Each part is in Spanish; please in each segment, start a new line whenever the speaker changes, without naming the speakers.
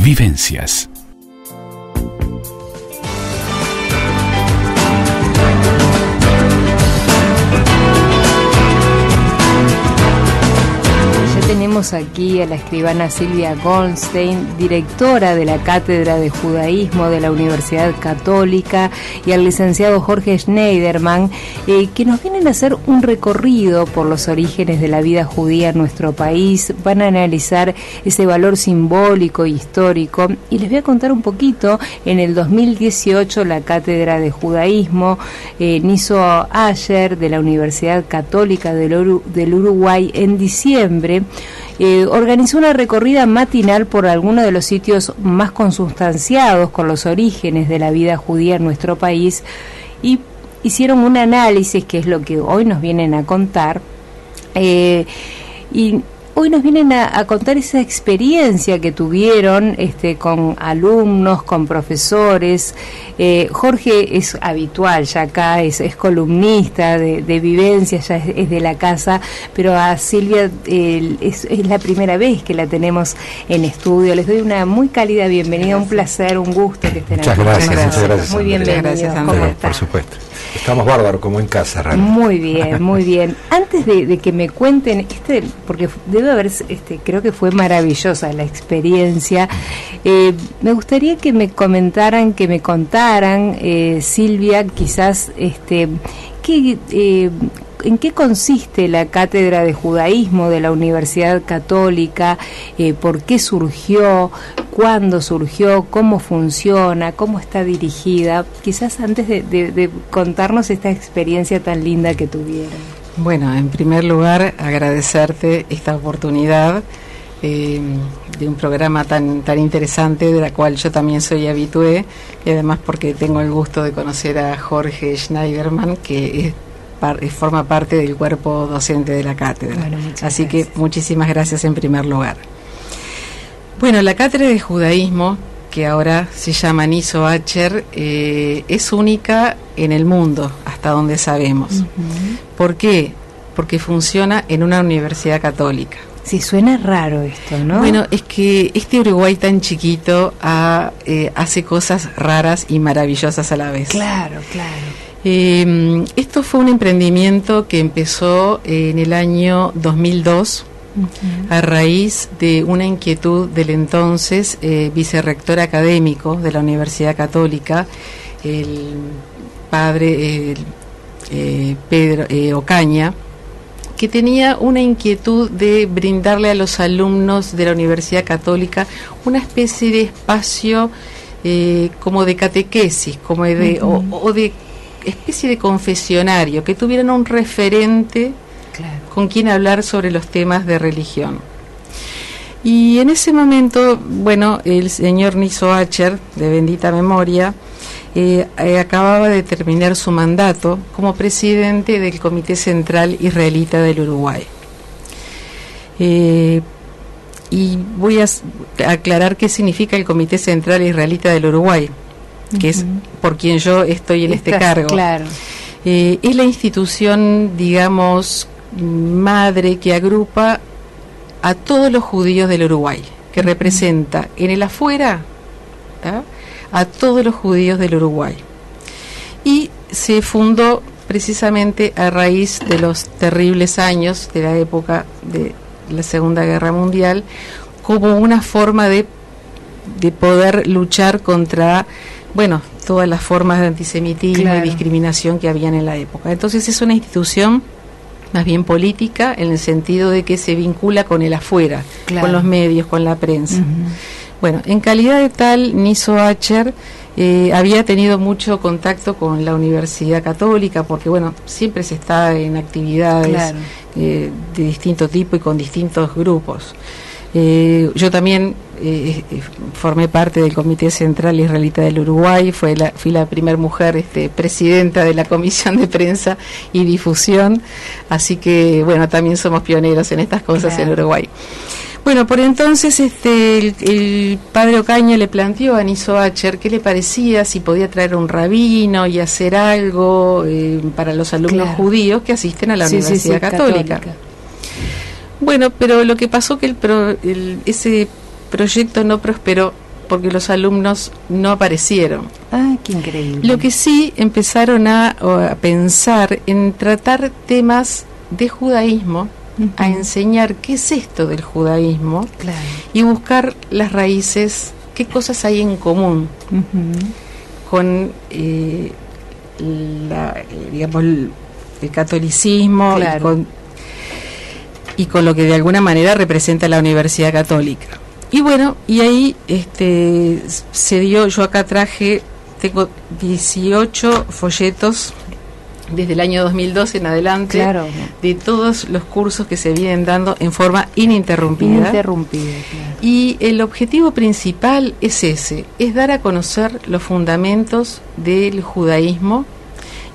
Vivencias.
Tenemos aquí a la escribana Silvia Goldstein, directora de la Cátedra de Judaísmo de la Universidad Católica, y al licenciado Jorge Schneiderman, que nos vienen a hacer un recorrido por los orígenes de la vida judía en nuestro país. Van a analizar ese valor simbólico e histórico, y les voy a contar un poquito. En el 2018 la Cátedra de Judaísmo, Niso Asher, de la Universidad Católica del Uruguay, en diciembre organizó una recorrida matinal por algunos de los sitios más consustanciados con los orígenes de la vida judía en nuestro país, y hicieron un análisis, que es lo que hoy nos vienen a contar, y hoy nos vienen a contar esa experiencia que tuvieron con alumnos, con profesores. Jorge es habitual ya acá, es columnista de Vivencias, ya es de la casa, pero a Silvia es la primera vez que la tenemos en estudio. Les doy una muy cálida bienvenida, gracias. Un placer, un gusto que estén aquí.
Muchas gracias.
Muy bienvenidos. ¿Cómo está?
Por supuesto. Estamos bárbaros, como en casa, realmente.
Muy bien, muy bien. Antes de que me cuenten, porque debe haber, creo que fue maravillosa la experiencia, me gustaría que me contaran, Silvia, quizás, ¿en qué consiste la Cátedra de Judaísmo de la Universidad Católica? ¿Por qué surgió? ¿Cuándo surgió? ¿Cómo funciona? ¿Cómo está dirigida? Quizás antes de contarnos esta experiencia tan linda que tuvieron.
Bueno, en primer lugar, agradecerte esta oportunidad de un programa tan interesante, de la cual yo también soy habitué, y además porque tengo el gusto de conocer a Jorge Schneiderman, que forma parte del cuerpo docente de la cátedra. Bueno, así gracias. Que muchísimas gracias en primer lugar. Bueno, la Cátedra de Judaísmo, que ahora se llama Niso Asher, es única en el mundo, hasta donde sabemos. Uh-huh. ¿Por qué? Porque funciona en una universidad católica.
Sí, suena raro esto, ¿no?
Bueno, es que este Uruguay tan chiquito hace cosas raras y maravillosas a la vez.
Claro.
Esto fue un emprendimiento que empezó en el año 2002, uh-huh. a raíz de una inquietud del entonces vicerrector académico de la Universidad Católica, el padre Pedro Ocaña, que tenía una inquietud de brindarle a los alumnos de la Universidad Católica una especie de espacio como de catequesis, como de, uh-huh. o de especie de confesionario, que tuvieran un referente, claro, con quien hablar sobre los temas de religión. Y en ese momento, bueno, el señor Niso Asher, de bendita memoria, acababa de terminar su mandato como presidente del Comité Central Israelita del Uruguay. Y voy a aclarar qué significa el Comité Central Israelita del Uruguay, que es por quien yo estoy en este cargo.
Claro.
Es la institución, digamos, madre, que agrupa a todos los judíos del Uruguay, que representa en el afuera, ¿tá?, a todos los judíos del Uruguay. Y se fundó precisamente a raíz de los terribles años de la época de la Segunda Guerra Mundial, como una forma de poder luchar contra, bueno, todas las formas de antisemitismo, claro, y discriminación que habían en la época. Entonces es una institución más bien política, en el sentido de que se vincula con el afuera, claro, con los medios, con la prensa. Uh-huh. Bueno, en calidad de tal, Niso Asher había tenido mucho contacto con la Universidad Católica, porque bueno, siempre se está en actividades, claro, de distinto tipo y con distintos grupos. Yo también formé parte del Comité Central Israelita del Uruguay, fui la primera mujer presidenta de la Comisión de Prensa y Difusión, así que bueno, también somos pioneros en estas cosas, claro, en Uruguay. Bueno, por entonces el padre Ocaña le planteó a Niso Asher qué le parecía, si podía traer un rabino y hacer algo para los alumnos, claro, judíos que asisten a la Universidad Católica. Bueno, pero lo que pasó que ese proyecto no prosperó porque los alumnos no aparecieron.
Ah, qué increíble.
Lo que sí empezaron a pensar en tratar temas de judaísmo, a enseñar qué es esto del judaísmo,
Claro.
y buscar las raíces, qué cosas hay en común con digamos, el catolicismo,
Claro.
y con lo que de alguna manera representa la Universidad Católica. Y bueno, y ahí se dio, yo acá tengo 18 folletos desde el año 2012 en adelante,
Claro.
de todos los cursos que se vienen dando en forma ininterrumpida.
Ininterrumpida, claro.
Y el objetivo principal es ese, es dar a conocer los fundamentos del judaísmo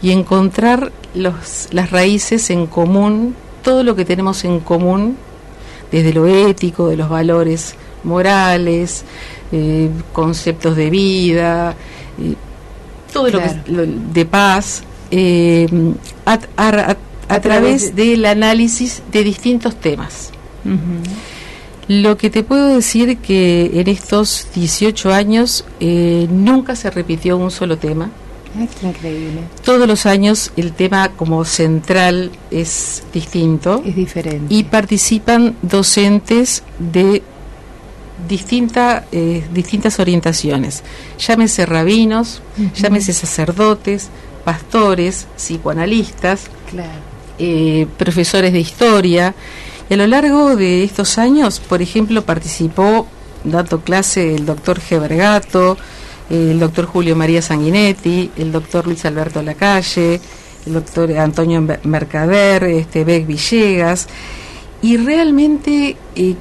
y encontrar las raíces en común, todo lo que tenemos en común, desde lo ético, de los valores morales, conceptos de vida, todo
Claro.
lo que de paz, a través del análisis de distintos temas. Lo que te puedo decir que en estos 18 años nunca se repitió un solo tema.
Ay, qué increíble.
Todos los años el tema como central es distinto
Es diferente.
y participan docentes de distintas orientaciones. Llámese rabinos, llámese sacerdotes, pastores, psicoanalistas,
Claro.
profesores de historia. Y a lo largo de estos años, por ejemplo, participó dando clase el doctor Gebergato, el doctor Julio María Sanguinetti, el doctor Luis Alberto Lacalle, el doctor Antonio Mercader, Beck Villegas, y realmente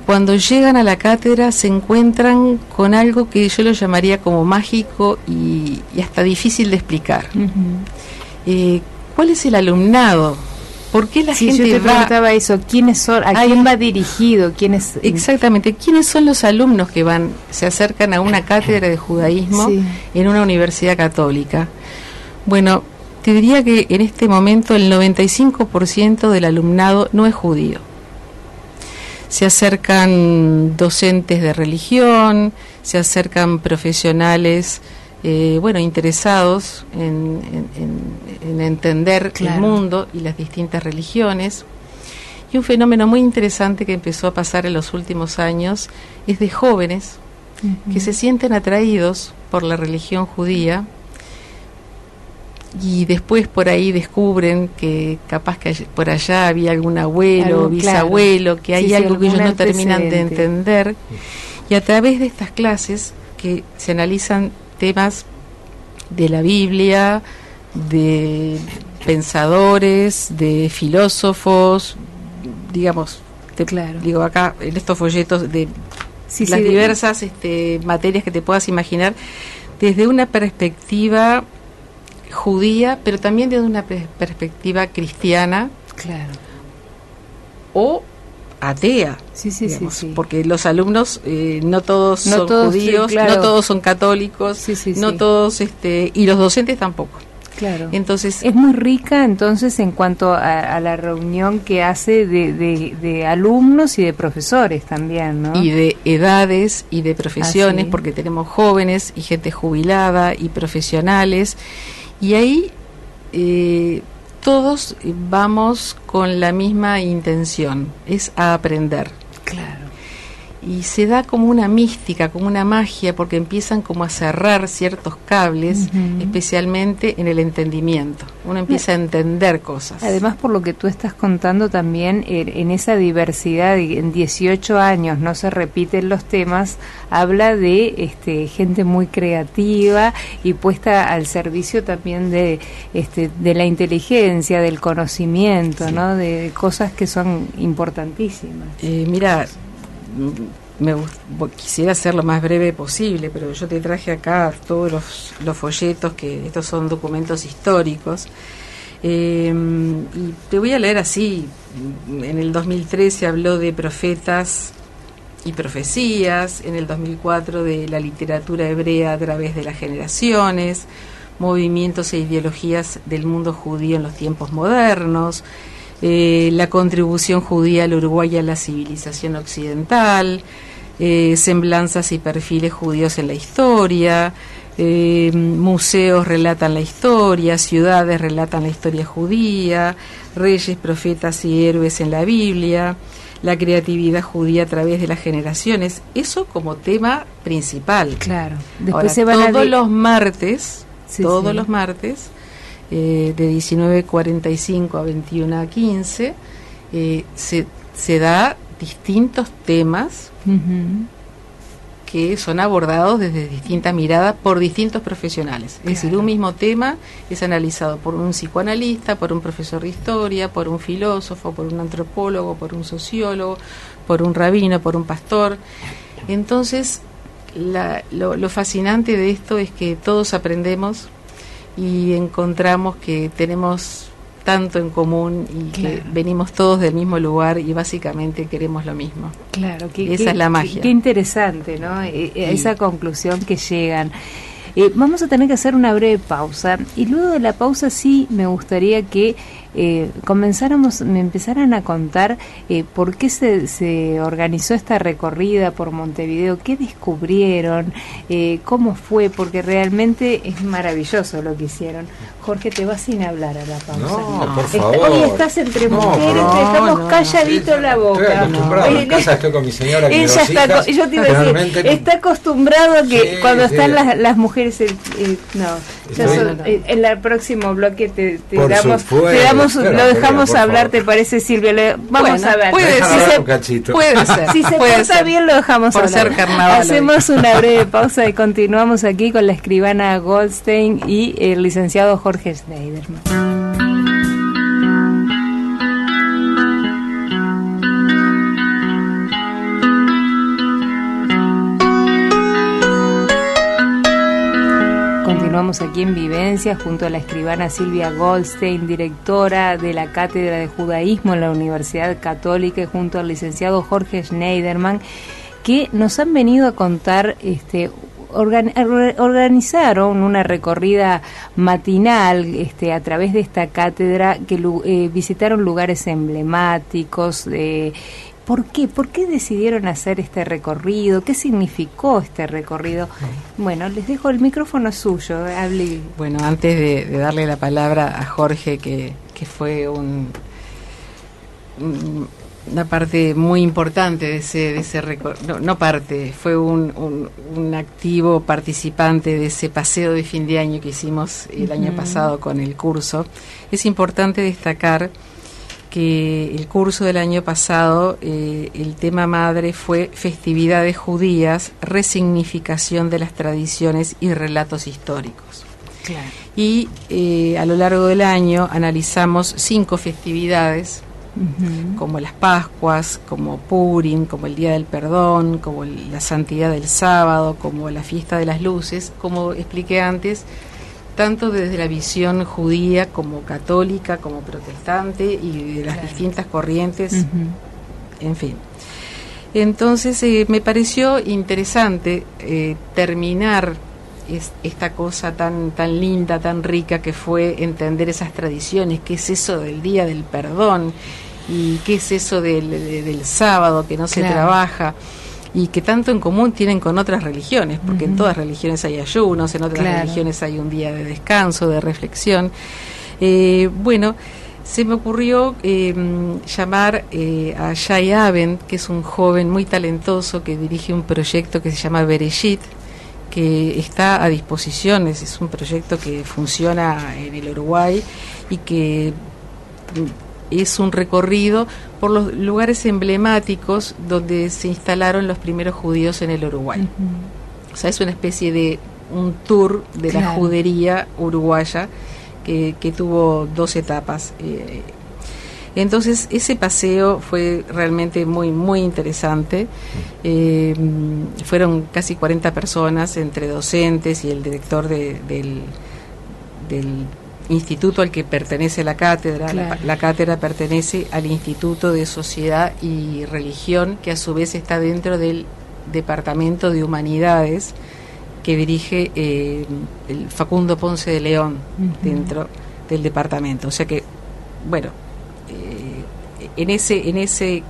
cuando llegan a la cátedra se encuentran con algo que yo lo llamaría como mágico y hasta difícil de explicar. ¿Cuál es el alumnado? ¿Por qué la
Sí,
gente
yo te
va?
preguntaba eso, ¿quiénes son? ¿A quién va dirigido? ¿Quiénes?
Exactamente, ¿quiénes son los alumnos que se acercan a una cátedra de judaísmo
Sí.
en una universidad católica? Bueno, te diría que en este momento el 95% del alumnado no es judío. Se acercan docentes de religión, se acercan profesionales interesados en entender
Claro.
el mundo y las distintas religiones. Y un fenómeno muy interesante que empezó a pasar en los últimos años es de jóvenes que se sienten atraídos por la religión judía y después por ahí descubren que capaz que por allá había algún abuelo,
Algo,
bisabuelo,
claro.
que hay
Sí,
algo que ellos
algún
no terminan de
antecedente.
entender. Y a través de estas clases que se analizan temas de la Biblia, de pensadores, de filósofos, digamos,
Claro.
digo acá en estos folletos de
Sí,
las
sí,
diversas materias que te puedas imaginar, desde una perspectiva judía, pero también desde una perspectiva cristiana
Claro.
o atea.
Sí, sí,
Digamos,
sí.
porque los alumnos no todos
No
son
todos, sí,
judíos,
claro.
no todos son católicos,
Sí, sí,
no
sí.
todos y los docentes tampoco.
Claro.
Entonces
Es muy rica entonces en cuanto a la reunión que hace de alumnos y de profesores también, ¿no?
y de edades y de profesiones,
sí.
porque tenemos jóvenes y gente jubilada y profesionales, y ahí todos vamos con la misma intención, es a aprender.
Claro.
Y se da como una mística, como una magia, porque empiezan como a cerrar ciertos cables, especialmente en el entendimiento. Uno empieza a entender cosas.
Además, por lo que tú estás contando también, en esa diversidad, en 18 años no se repiten los temas, habla de gente muy creativa y puesta al servicio también de la inteligencia, del conocimiento, ¿no? De cosas que son importantísimas.
Mira, quisiera ser lo más breve posible, pero yo te traje acá todos los folletos, que estos son documentos históricos, y te voy a leer así. En el 2013 se habló de profetas y profecías, en el 2004 de la literatura hebrea a través de las generaciones, movimientos e ideologías del mundo judío en los tiempos modernos, la contribución judía al Uruguay a la civilización occidental, semblanzas y perfiles judíos en la historia, museos relatan la historia, ciudades relatan la historia judía, reyes, profetas y héroes en la Biblia, la creatividad judía a través de las generaciones, eso como tema principal.
Claro.
Después ahora, todos los martes, los martes, de 19:45 a 21:15, se da distintos temas que son abordados desde distintas miradas por distintos profesionales. Es decir, un mismo tema es analizado por un psicoanalista, por un profesor de historia, por un filósofo, por un antropólogo, por un sociólogo, por un rabino, por un pastor. Entonces, lo fascinante de esto es que todos aprendemos y encontramos que tenemos tanto en común y que venimos todos del mismo lugar y básicamente queremos lo mismo.
Claro,
esa es la magia.
Qué interesante, ¿no? Esa conclusión que llegan. Vamos a tener que hacer una breve pausa y luego de la pausa sí me gustaría que me empezaran a contar por qué se organizó esta recorrida por Montevideo, qué descubrieron, cómo fue, porque realmente es maravilloso lo que hicieron. Jorge, te vas sin hablar a la pausa.
No, por favor.
Hoy estás entre mujeres, estamos calladitos la boca.
Estoy acostumbrado, en casa estoy con mi señora, que
ella está, hijas, yo te iba a decir, está acostumbrado a que cuando están las mujeres, en el próximo bloque te damos, lo dejamos hablar, favor. ¿Te parece, Silvia? Vamos a ver.
Puede ser.
Si se porta bien, lo dejamos
por
hablar.
Ser carnaval.
Hacemos una breve pausa y continuamos aquí con la escribana Goldstein y el licenciado Jorge Schneiderman. Continuamos aquí en Vivencia junto a la escribana Silvia Goldstein, directora de la Cátedra de Judaísmo en la Universidad Católica, y junto al licenciado Jorge Schneiderman, que nos han venido a contar, organizaron una recorrida matinal a través de esta cátedra, que visitaron lugares emblemáticos. ¿Por qué? ¿Por qué decidieron hacer este recorrido? ¿Qué significó este recorrido? Bueno, les dejo el micrófono suyo, hable.
Bueno, antes de darle la palabra a Jorge, que fue una parte muy importante de ese recorrido, fue un activo participante de ese paseo de fin de año que hicimos el año pasado con el curso. Es importante destacar que el curso del año pasado, el tema madre fue festividades judías, resignificación de las tradiciones y relatos históricos.
Claro.
Y a lo largo del año analizamos 5 festividades, como las Pascuas, como Purim, como el Día del Perdón, como la Santidad del Sábado, como la Fiesta de las Luces, como expliqué antes, tanto desde la visión judía como católica, como protestante y de las distintas corrientes, en fin. Entonces me pareció interesante terminar esta cosa tan linda, tan rica que fue entender esas tradiciones, qué es eso del Día del Perdón y qué es eso del sábado que no se trabaja, y que tanto en común tienen con otras religiones, porque en todas religiones hay ayunos, en otras religiones hay un día de descanso, de reflexión. Bueno, se me ocurrió llamar a Shai Aben, que es un joven muy talentoso que dirige un proyecto que se llama Bereshit, que está a disposición, es un proyecto que funciona en el Uruguay y que es un recorrido por los lugares emblemáticos donde se instalaron los primeros judíos en el Uruguay. O sea, es una especie de un tour de la judería uruguaya que tuvo 2 etapas. Entonces, ese paseo fue realmente muy, muy interesante. Fueron casi 40 personas, entre docentes y el director del instituto al que pertenece la cátedra. La cátedra pertenece al Instituto de Sociedad y Religión, que a su vez está dentro del Departamento de Humanidades que dirige el Facundo Ponce de León, dentro del departamento. O sea que, bueno,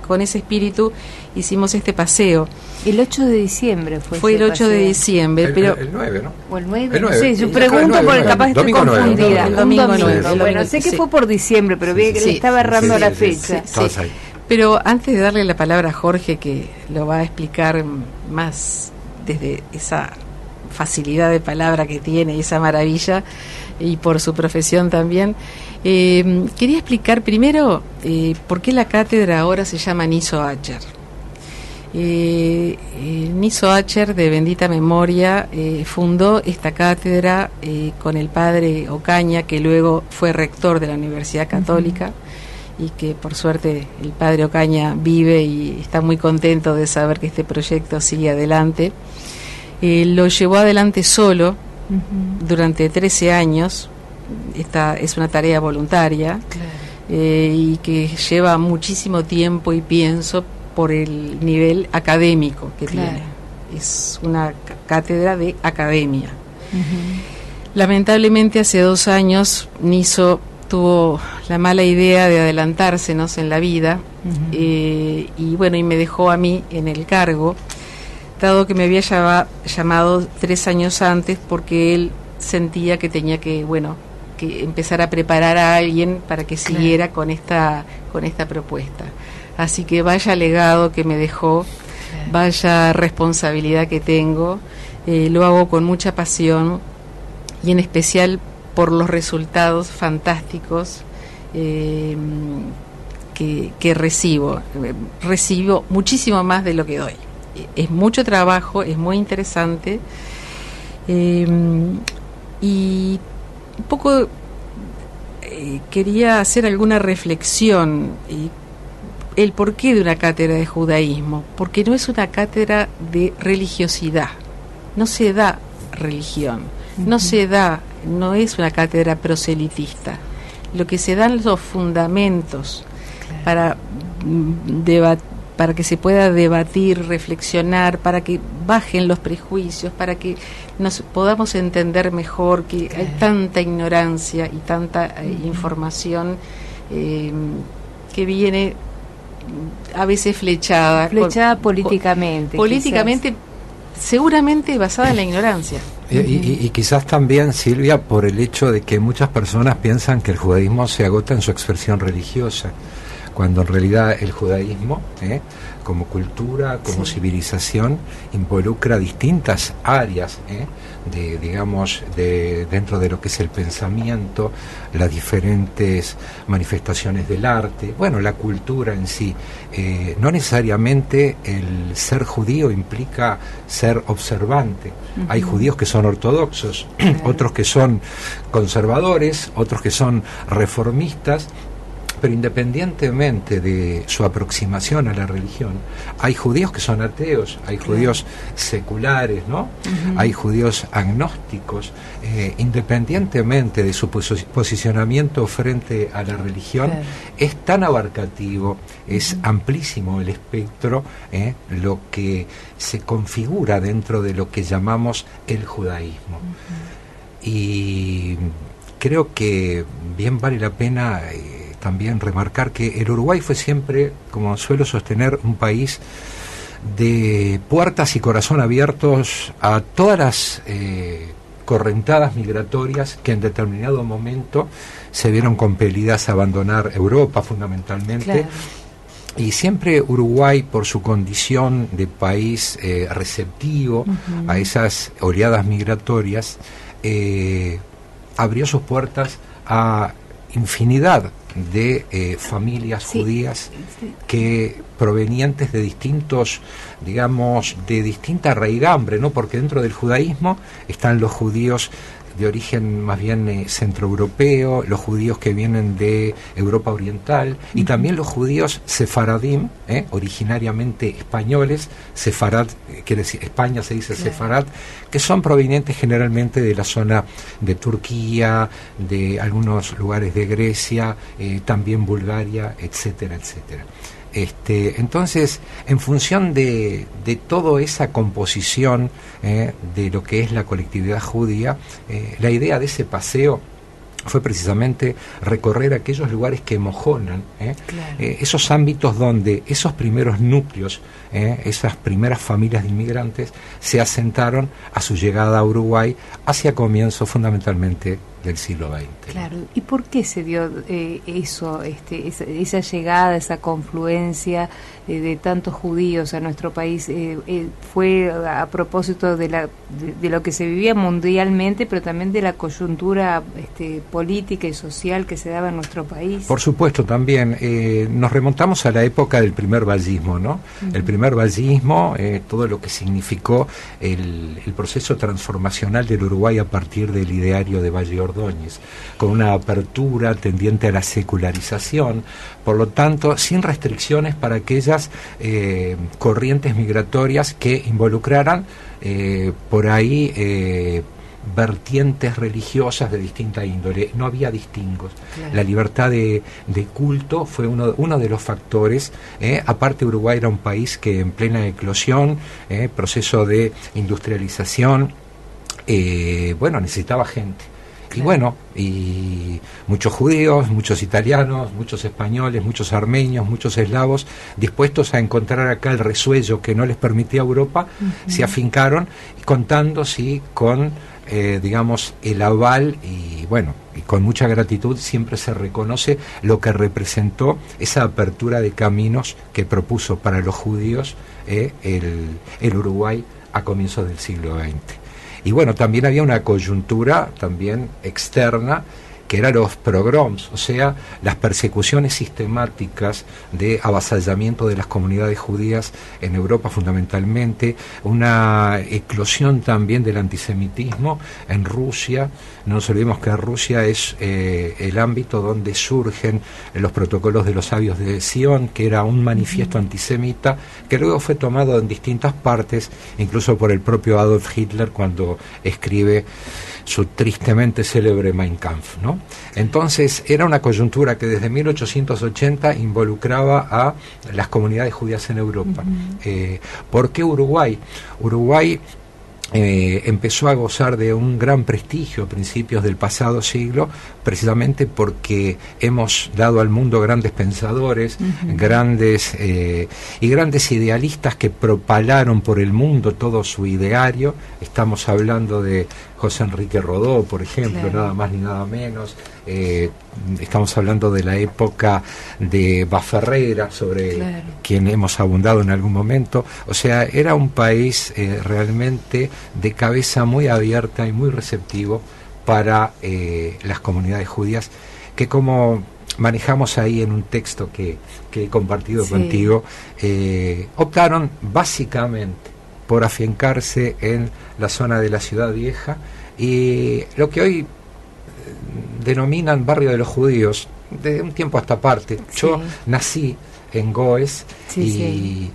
con ese espíritu hicimos este paseo.
El 8 de diciembre fue
el 8 de diciembre, pero
el 9, ¿no?
O el 9,
el 9.
No sé, yo pregunto porque capaz estoy confundida.
El domingo 9.
Bueno, sé que fue por diciembre, pero vi que le estaba errando la fecha.
Sí.
Pero antes de darle la palabra a Jorge, que lo va a explicar más desde esa facilidad de palabra que tiene y esa maravilla, y por su profesión también, quería explicar primero por qué la cátedra ahora se llama Niso Acher. Niso Acher, de bendita memoria, fundó esta cátedra con el padre Ocaña, que luego fue rector de la Universidad Católica, y que por suerte el padre Ocaña vive y está muy contento de saber que este proyecto sigue adelante. Lo llevó adelante solo durante 13 años. Esta es una tarea voluntaria, y que lleva muchísimo tiempo y pienso por el nivel académico que tiene. Es una cátedra de academia. Lamentablemente hace 2 años Niso tuvo la mala idea de adelantársenos en la vida, y me dejó a mí en el cargo, dado que me había llamado 3 años antes, porque él sentía que tenía que empezar a preparar a alguien para que siguiera con esta propuesta. Así que vaya legado que me dejó, vaya responsabilidad que tengo, lo hago con mucha pasión, y en especial por los resultados fantásticos que recibo. Recibo muchísimo más de lo que doy. Es mucho trabajo, es muy interesante, y un poco quería hacer alguna reflexión, el porqué de una cátedra de judaísmo, porque no es una cátedra de religiosidad, no se da religión, no es una cátedra proselitista. Lo que se dan los fundamentos para que se pueda debatir, reflexionar, para que bajen los prejuicios, para que nos podamos entender mejor que hay tanta ignorancia y tanta información que viene a veces flechada
políticamente.
Políticamente, seguramente basada en la ignorancia.
Y quizás también, Silvia, por el hecho de que muchas personas piensan que el judaísmo se agota en su expresión religiosa, cuando en realidad el judaísmo, como cultura, como civilización, involucra distintas áreas dentro de lo que es el pensamiento, las diferentes manifestaciones del arte, la cultura en sí. No necesariamente el ser judío implica ser observante. Hay judíos que son ortodoxos, otros que son conservadores, otros que son reformistas. Pero independientemente de su aproximación a la religión, hay judíos que son ateos, hay judíos seculares, ¿no? Hay judíos agnósticos. Independientemente de su posicionamiento frente a la religión, es tan abarcativo, es amplísimo el espectro, lo que se configura dentro de lo que llamamos el judaísmo. Y creo que bien vale la pena también remarcar que el Uruguay fue siempre, como suelo sostener, un país de puertas y corazón abiertos a todas las correntadas migratorias que en determinado momento se vieron compelidas a abandonar Europa fundamentalmente. Y siempre Uruguay, por su condición de país receptivo a esas oleadas migratorias, abrió sus puertas a infinidad de familias judías que provenientes de distintos, de distinta raigambre, ¿no? Porque dentro del judaísmo están los judíos de origen más bien centroeuropeo, los judíos que vienen de Europa Oriental, y también los judíos sefaradim, originariamente españoles. Sefarad, quiere decir, España se dice sefarad, que son provenientes generalmente de la zona de Turquía, de algunos lugares de Grecia, también Bulgaria, etcétera, etcétera. Entonces, en función de toda esa composición de lo que es la colectividad judía, la idea de ese paseo fue precisamente recorrer aquellos lugares que mojonan, esos ámbitos donde esos primeros núcleos, esas primeras familias de inmigrantes se asentaron a su llegada a Uruguay hacia comienzos fundamentalmente del siglo XX.
Claro, ¿y por qué se dio eso, esa llegada, esa confluencia de tantos judíos a nuestro país? ¿Fue a propósito de lo que se vivía mundialmente, pero también de la coyuntura política y social que se daba en nuestro país?
Por supuesto, también nos remontamos a la época del primer vallismo, ¿no? Uh-huh. El primer vallismo, todo lo que significó el proceso transformacional del Uruguay a partir del ideario de Valle Ordóñez, con una apertura tendiente a la secularización, por lo tanto, sin restricciones para aquellas corrientes migratorias que involucraran por ahí vertientes religiosas de distinta índole. No había distingos. Claro. La libertad de culto fue uno de los factores. Aparte, Uruguay era un país que en plena eclosión, proceso de industrialización, necesitaba gente. Claro. Y bueno, y muchos judíos, muchos italianos, muchos españoles, muchos armenios, muchos eslavos, dispuestos a encontrar acá el resuello que no les permitía Europa, uh-huh. se afincaron, contando, sí, con, el aval y con mucha gratitud siempre se reconoce lo que representó esa apertura de caminos que propuso para los judíos el Uruguay a comienzos del siglo XX. Y también había una coyuntura también externa, que eran los pogroms, o sea, las persecuciones sistemáticas de avasallamiento de las comunidades judías en Europa fundamentalmente, una eclosión también del antisemitismo en Rusia. No nos olvidemos que Rusia es el ámbito donde surgen los protocolos de los sabios de Sion, que era un manifiesto antisemita, que luego fue tomado en distintas partes, incluso por el propio Adolf Hitler cuando escribe su tristemente célebre Mein Kampf, ¿no? Entonces era una coyuntura que desde 1880 involucraba a las comunidades judías en Europa. Uh-huh. ¿Por qué Uruguay? Uruguay empezó a gozar de un gran prestigio a principios del pasado siglo, precisamente porque hemos dado al mundo grandes pensadores, uh-huh. grandes idealistas que propalaron por el mundo todo su ideario. Estamos hablando de José Enrique Rodó, por ejemplo, claro. Nada más ni nada menos. Estamos hablando de la época de Baferrera, sobre claro. quien hemos abundado en algún momento. O sea, era un país realmente de cabeza muy abierta y muy receptivo para las comunidades judías, que como manejamos ahí en un texto que he compartido sí. contigo, optaron básicamente por afincarse en la zona de la Ciudad Vieja y lo que hoy denominan barrio de los judíos, de un tiempo a esta parte. Sí. Yo nací en Goes sí, y sí.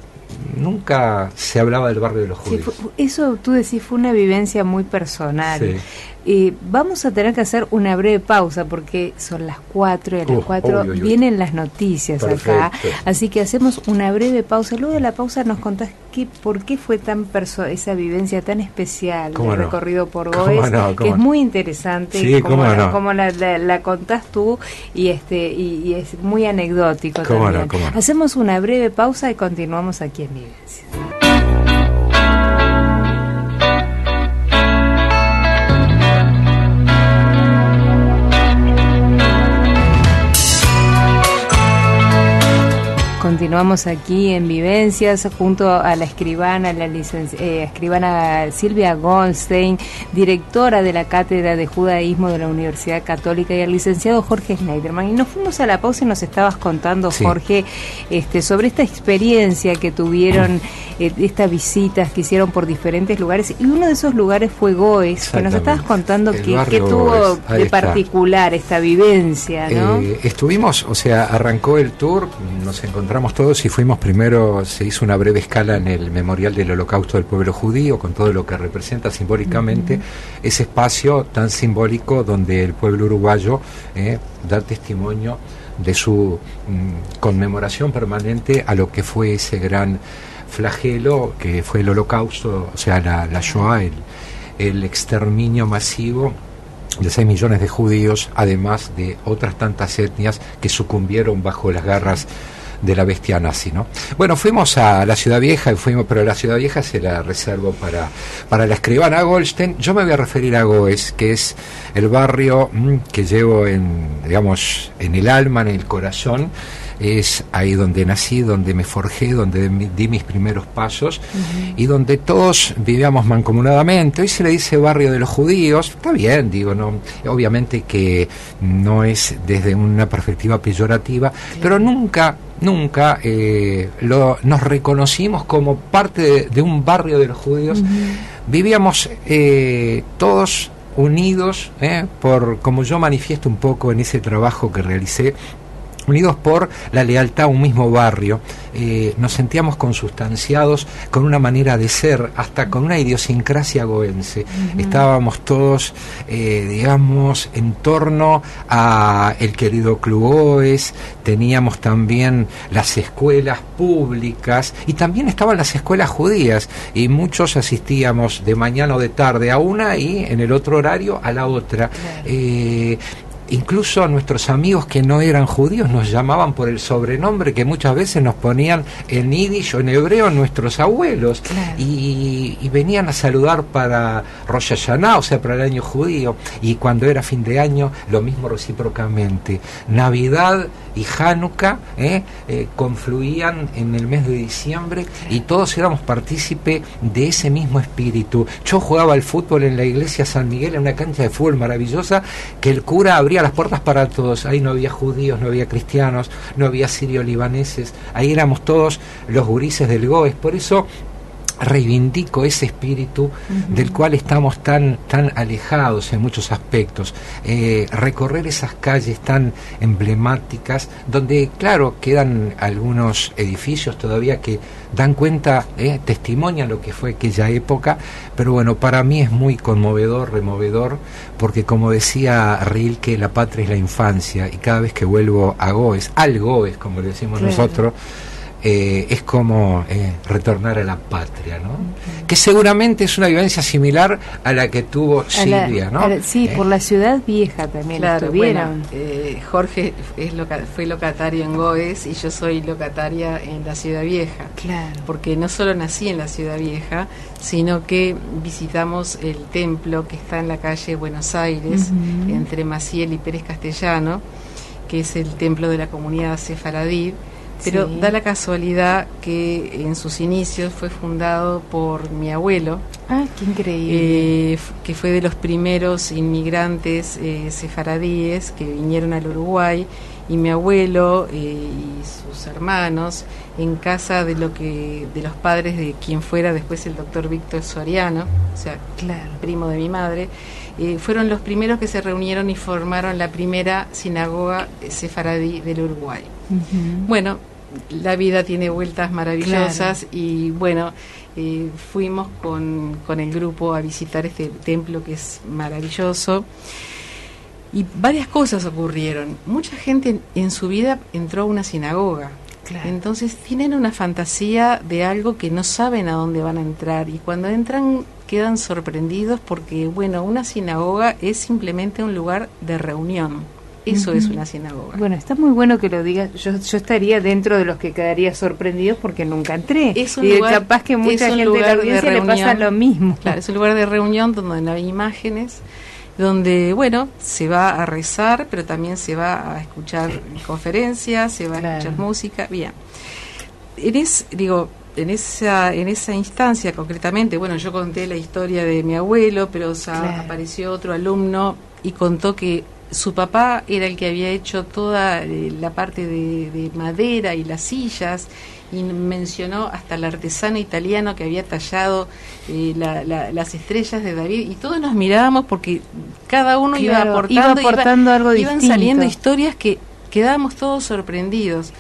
nunca se hablaba del barrio de los judíos.
Sí, eso tú decís fue una vivencia muy personal. Sí. Vamos a tener que hacer una breve pausa porque son las 4 y a las 4 vienen las noticias. Perfecto. Acá, así que hacemos una breve pausa. Luego de la pausa nos contás por qué fue tan esa vivencia tan especial del recorrido por Goes, que es muy interesante,
sí,
como la contás tú y es muy anecdótico también. Hacemos una breve pausa y continuamos aquí en Vivencias. Continuamos aquí en Vivencias junto a la escribana, escribana Silvia Goldstein, directora de la Cátedra de Judaísmo de la Universidad Católica, y al licenciado Jorge Schneiderman. Y nos fuimos a la pausa y nos estabas contando, sí. Jorge, sobre esta experiencia que tuvieron, estas visitas que hicieron por diferentes lugares, y uno de esos lugares fue Goes, que nos estabas contando que tuvo de particular esta vivencia, ¿no?
Estuvimos, arrancó el tour, nos encontramos todos y fuimos primero, se hizo una breve escala en el Memorial del Holocausto del Pueblo Judío, con todo lo que representa simbólicamente ese espacio tan simbólico donde el pueblo uruguayo da testimonio de su conmemoración permanente a lo que fue ese gran flagelo que fue el Holocausto, la Shoah, el exterminio masivo de 6 millones de judíos, además de otras tantas etnias que sucumbieron bajo las garras de la bestia nazi, ¿no? Bueno, fuimos a la Ciudad Vieja, pero la Ciudad Vieja se la reservo para la escribana Goldstein. Yo me voy a referir a Goes, que es el barrio que llevo en el alma, en el corazón. Es ahí donde nací, donde me forjé, donde di mis primeros pasos, y donde todos vivíamos mancomunadamente. Hoy se le dice barrio de los judíos, está bien, no, obviamente que no es desde una perspectiva peyorativa, pero nunca nos reconocimos como parte de un barrio de los judíos. Vivíamos todos unidos, como yo manifiesto un poco en ese trabajo que realicé, unidos por la lealtad a un mismo barrio. Nos sentíamos consustanciados con una manera de ser, hasta con una idiosincrasia goense. Estábamos todos, en torno a el querido Club Goes. Teníamos también las escuelas públicas y también estaban las escuelas judías, y muchos asistíamos de mañana o de tarde a una y en el otro horario a la otra. Incluso nuestros amigos que no eran judíos nos llamaban por el sobrenombre que muchas veces nos ponían en yiddish o en hebreo nuestros abuelos, y venían a saludar para Rosh Hashanah, o sea, para el año judío, y cuando era fin de año lo mismo recíprocamente. Navidad y Hanukkah confluían en el mes de diciembre, y todos éramos partícipe de ese mismo espíritu. Yo jugaba al fútbol en la iglesia San Miguel, en una cancha de fútbol maravillosa que el cura abría las puertas para todos. Ahí no había judíos, no había cristianos, no había sirio-libaneses, ahí éramos todos los gurises del Goes. Por eso reivindico ese espíritu del cual estamos tan alejados en muchos aspectos. Recorrer esas calles tan emblemáticas, donde claro quedan algunos edificios todavía que dan cuenta, testimonian lo que fue aquella época, pero bueno, para mí es muy conmovedor, removedor, porque como decía Rilke, la patria es la infancia, y cada vez que vuelvo a Goes, al Goes como le decimos nosotros, es como retornar a la patria, ¿no? Que seguramente es una vivencia similar a la que tuvo Silvia, ¿no?
Sí, por la Ciudad Vieja también estuvieron.
Bueno, Jorge fue locatario en Goes y yo soy locataria en la Ciudad Vieja. Claro. Porque no solo nací en la Ciudad Vieja, sino que visitamos el templo que está en la calle Buenos Aires, entre Maciel y Pérez Castellano, que es el templo de la comunidad sefaradí. Pero da la casualidad que en sus inicios fue fundado por mi abuelo.
¡Ah, qué increíble!
Que fue de los primeros inmigrantes sefaradíes que vinieron al Uruguay, y mi abuelo y sus hermanos, en casa de los padres de quien fuera después el doctor Víctor Soriano, o sea, primo de mi madre, fueron los primeros que se reunieron y formaron la primera sinagoga sefaradí del Uruguay. Bueno, la vida tiene vueltas maravillosas, y bueno, fuimos con el grupo a visitar este templo que es maravilloso, y varias cosas ocurrieron. Mucha gente en su vida entró a una sinagoga. Entonces tienen una fantasía de algo que no saben a dónde van a entrar, y cuando entran quedan sorprendidos porque, bueno, una sinagoga es simplemente un lugar de reunión. Eso es una sinagoga.
Bueno, está muy bueno que lo digas. Yo estaría dentro de los que quedaría sorprendidos porque nunca entré.
Es un lugar,
capaz que mucha gente de la audiencia le pasa lo mismo.
Claro, es un lugar de reunión donde no hay imágenes, donde, bueno, se va a rezar, pero también se va a escuchar conferencias, se va a escuchar música. Bien. En esa instancia concretamente, bueno, yo conté la historia de mi abuelo, pero apareció otro alumno y contó que su papá era el que había hecho toda la parte de madera y las sillas, y mencionó hasta el artesano italiano que había tallado las estrellas de David, y todos nos mirábamos porque cada uno iba aportando
algo distinto.
Iban saliendo historias que quedábamos todos sorprendidos.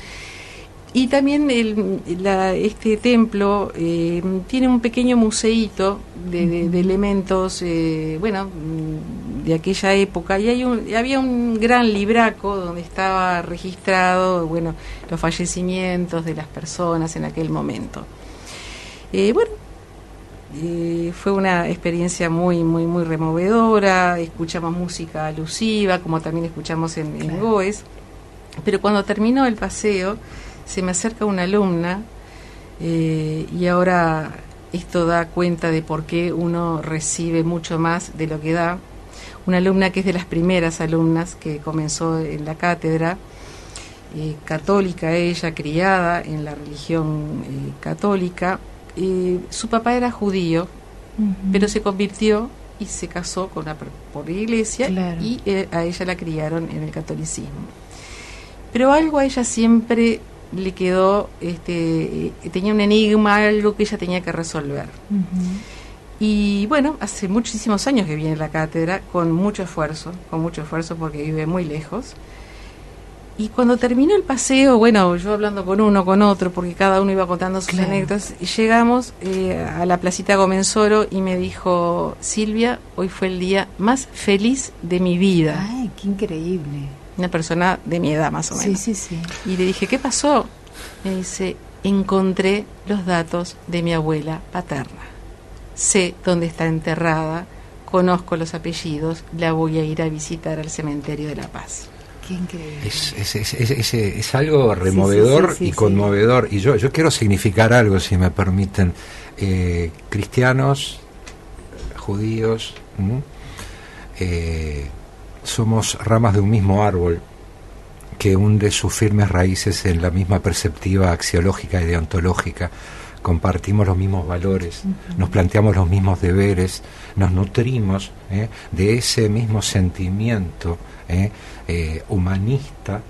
Y también este templo tiene un pequeño museíto de elementos, de aquella época, y había un gran libraco donde estaba registrado, los fallecimientos de las personas en aquel momento. fue una experiencia muy, muy, muy removedora. Escuchamos música alusiva, como también escuchamos en Goes. Pero cuando terminó el paseo, se me acerca una alumna, y ahora esto da cuenta de por qué uno recibe mucho más de lo que da. Una alumna que es de las primeras alumnas que comenzó en la cátedra, católica ella, criada en la religión católica. Su papá era judío, pero se convirtió y se casó por la iglesia, y a ella la criaron en el catolicismo. Pero algo a ella siempre le quedó, tenía un enigma, algo que ella tenía que resolver. Y bueno, hace muchísimos años que viene a la cátedra, con mucho esfuerzo porque vive muy lejos. Y cuando terminó el paseo, bueno, yo hablando con uno, con otro, porque cada uno iba contando sus anécdotas, y llegamos a la placita Gómez-Oro y me dijo: Silvia, hoy fue el día más feliz de mi vida.
¡Ay, qué increíble!
Una persona de mi edad, más o menos.
Sí, sí, sí.
Y le dije: ¿qué pasó? Me dice: encontré los datos de mi abuela paterna. Sé dónde está enterrada, conozco los apellidos, la voy a ir a visitar al cementerio de La Paz.
Qué increíble.
Es algo removedor y conmovedor. Y yo quiero significar algo, si me permiten. Cristianos, judíos, somos ramas de un mismo árbol que hunde sus firmes raíces en la misma perspectiva axiológica y deontológica. Compartimos los mismos valores, nos planteamos los mismos deberes, nos nutrimos de ese mismo sentimiento humanista,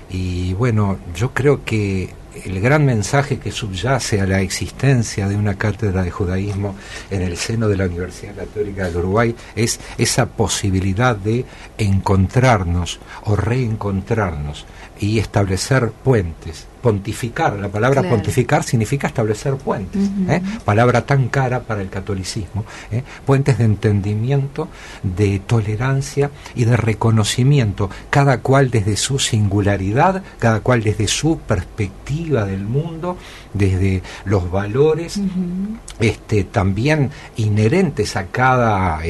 y bueno, yo creo que el gran mensaje que subyace a la existencia de una cátedra de judaísmo en el seno de la Universidad Católica del Uruguay es esa posibilidad de encontrarnos o reencontrarnos y establecer puentes. Pontificar, la palabra pontificar significa establecer puentes, palabra tan cara para el catolicismo, puentes de entendimiento, de tolerancia y de reconocimiento, cada cual desde su singularidad, cada cual desde su perspectiva del mundo, desde los valores también inherentes a cada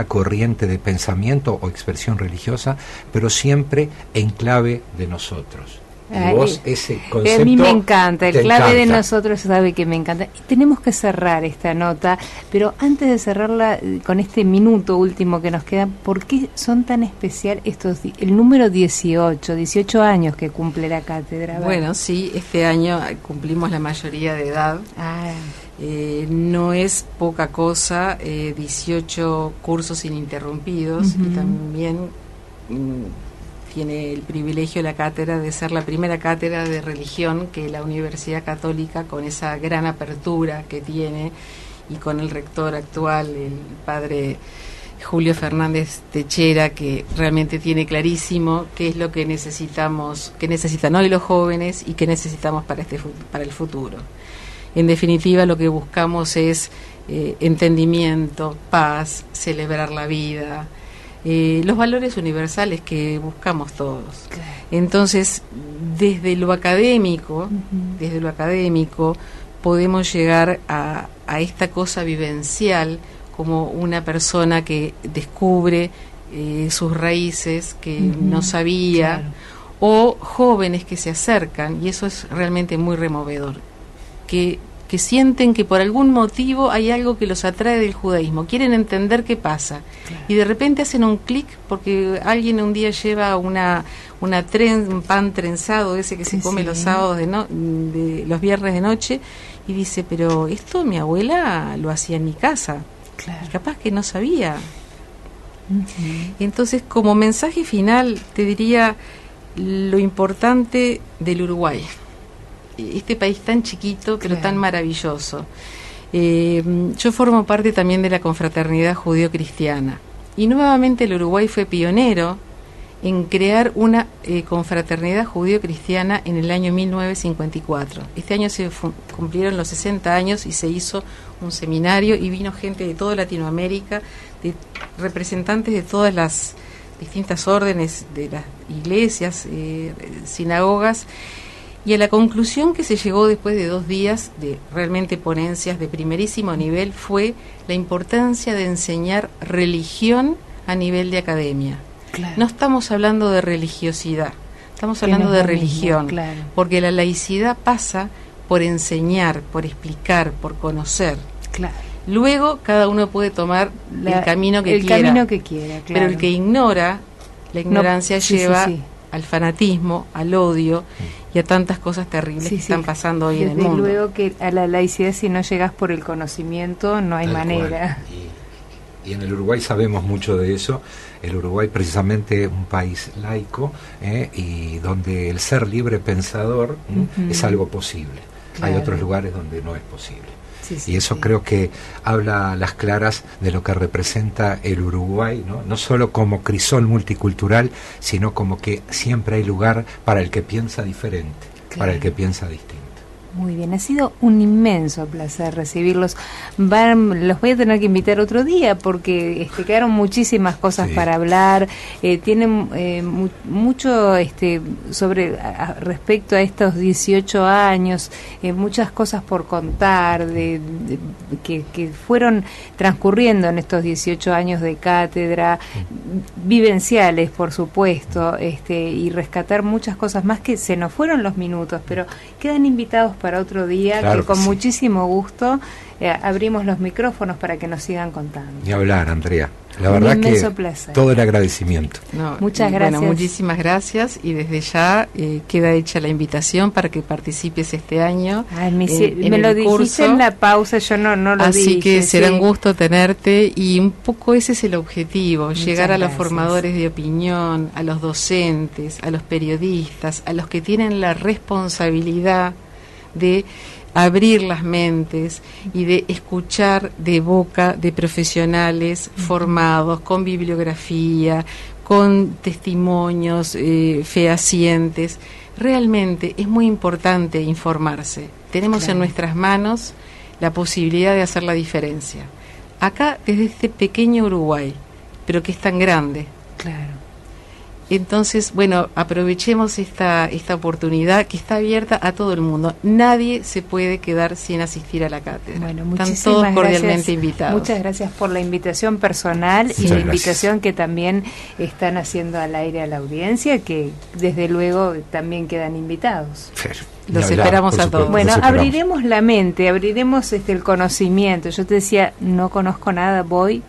corriente de pensamiento o expresión religiosa, pero siempre en clave de nosotros. Vos ese concepto
a mí me encanta, el clave de
encanta.
nosotros sabe que me encanta. Y tenemos que cerrar esta nota, pero antes de cerrarla con este minuto último que nos queda, ¿por qué son tan especial el número 18 años que cumple la cátedra?
Bueno, sí, este año cumplimos la mayoría de edad. No es poca cosa, 18 cursos ininterrumpidos, y también tiene el privilegio la cátedra de ser la primera cátedra de religión que la Universidad Católica, con esa gran apertura que tiene, y con el rector actual, el padre Julio Fernández Techera, que realmente tiene clarísimo qué es lo que necesitamos, que necesitan hoy los jóvenes y que necesitamos para el futuro. En definitiva, lo que buscamos es entendimiento, paz, celebrar la vida, los valores universales que buscamos todos. Entonces, desde lo académico, podemos llegar a esta cosa vivencial, como una persona que descubre sus raíces que no sabía, o jóvenes que se acercan, y eso es realmente muy removedor, que sienten que por algún motivo hay algo que los atrae del judaísmo, quieren entender qué pasa, y de repente hacen un clic porque alguien un día lleva un pan trenzado, ese que se come los sábados de los viernes de noche, y dice: pero esto mi abuela lo hacía en mi casa, y capaz que no sabía. Entonces, como mensaje final, te diría lo importante del Uruguay, este país tan chiquito pero tan maravilloso. Yo formo parte también de la confraternidad judío-cristiana, y nuevamente el Uruguay fue pionero en crear una confraternidad judío-cristiana en el año 1954. Este año se cumplieron los 60 años y se hizo un seminario, y vino gente de toda Latinoamérica, de representantes de todas las distintas órdenes de las iglesias, sinagogas. Y a la conclusión que se llegó después de 2 días de realmente ponencias de primerísimo nivel fue la importancia de enseñar religión a nivel de academia.
Claro.
No estamos hablando de religiosidad, estamos hablando de religión,
mismo, claro.
porque la laicidad pasa por enseñar, por explicar, por conocer.
Claro.
Luego cada uno puede tomar el camino que quiera.
Camino que quiera, claro.
Pero el que ignora, la ignorancia lleva
sí.
al fanatismo, al odio y a tantas cosas terribles que están pasando hoy en el mundo.
Desde luego que a la laicidad, si no llegas por el conocimiento, no hay manera.
Y en el Uruguay sabemos mucho de eso. El Uruguay precisamente es un país laico, y donde el ser libre pensador es algo posible. Claro. Hay otros lugares donde no es posible. Y eso creo que habla a las claras de lo que representa el Uruguay, no solo como crisol multicultural, sino como que siempre hay lugar para el que piensa diferente, para el que piensa distinto.
Muy bien, ha sido un inmenso placer recibirlos. Los voy a tener que invitar otro día porque quedaron muchísimas cosas para hablar. Tienen mucho sobre respecto a estos 18 años, muchas cosas por contar que fueron transcurriendo en estos 18 años de cátedra, vivenciales, por supuesto, y rescatar muchas cosas más que se nos fueron los minutos, pero quedan invitados para otro día, claro que con muchísimo gusto abrimos los micrófonos para que nos sigan contando.
Ni hablar, Andrea. La verdad que placer. Todo el agradecimiento.
Muchas gracias.
Bueno, muchísimas gracias y desde ya queda hecha la invitación para que participes este año.
Me lo dijiste en la pausa, yo no lo dije.
Así que será un gusto tenerte y un poco ese es el objetivo, llegar a los formadores de opinión, a los docentes, a los periodistas, a los que tienen la responsabilidad de abrir las mentes y de escuchar de boca de profesionales formados, con bibliografía, con testimonios fehacientes. Realmente es muy importante informarse. Tenemos en nuestras manos la posibilidad de hacer la diferencia. Acá, desde este pequeño Uruguay, pero que es tan grande.
Claro.
Entonces, bueno, aprovechemos esta oportunidad que está abierta a todo el mundo. Nadie se puede quedar sin asistir a la cátedra.
Bueno,
están todos cordialmente invitados.
Muchas gracias por la invitación personal y la invitación que también están haciendo al aire a la audiencia, que desde luego también quedan invitados.
Los esperamos a todos.
Bueno, abriremos la mente, abriremos el conocimiento. Yo te decía, no conozco nada, voy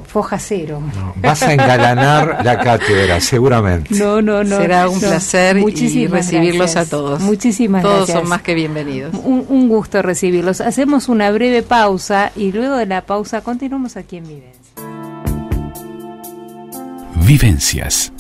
foja cero.
Vas a engalanar la cátedra, seguramente.
No.
Será un placer y recibirlos a todos.
Muchísimas
gracias.
Todos
son más que bienvenidos.
Un gusto recibirlos. Hacemos una breve pausa y luego de la pausa continuamos aquí en Vivencias.
Vivencias.